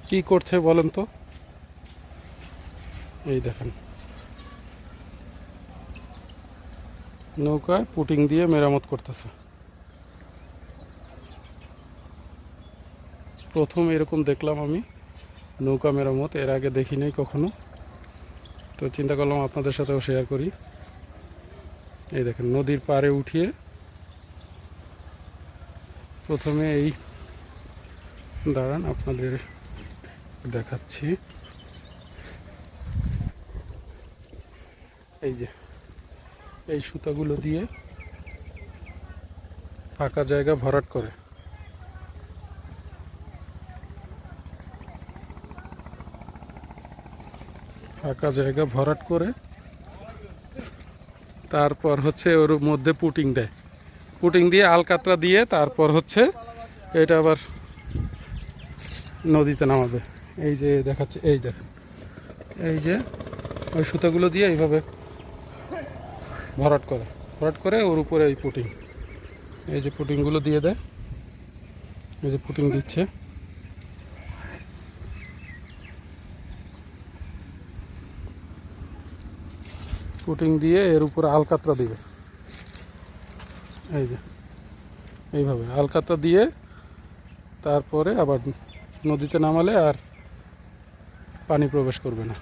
কি করছে বলেন তো? এই দেখেন, নৌকায় পুটিং দিয়ে মেরামত করতেছে। প্রথম এরকম দেখলাম আমি নৌকা মেরামত, এর আগে দেখি নাই কখনো। তো চিন্তা করলাম আপনাদের সাথেও শেয়ার করি। এই দেখেন, নদীর পাড়ে উঠিয়ে প্রথমে এই, দাঁড়ান আপনাদের দেখাচ্ছি। এই যে এই সুতাগুলো দিয়ে ফাঁকা জায়গা ভরাট করে, ফাঁকা জায়গা ভরাট করে তারপর হচ্ছে ওর মধ্যে পুটিং দেয়। পুটিং দিয়ে আলকাতরা দিয়ে তারপর হচ্ছে এটা আবার নদীতে নামাবে। এই যে দেখাচ্ছে, এই দেখেন, এই যে ওই সুতাগুলো দিয়ে এইভাবে ভরাট করে, ভরাট করে ওর উপরে এই পুটিং, এই যে পুটিংগুলো দিয়ে দেয়, এই যে পুটিং দিচ্ছে। পুটিং দিয়ে এর উপরে আলকাতরা দিবে, এই যে এইভাবে আলকাতরা দিয়ে তারপরে আবার নদীতে নামালে আর পানি প্রবেশ করবে না।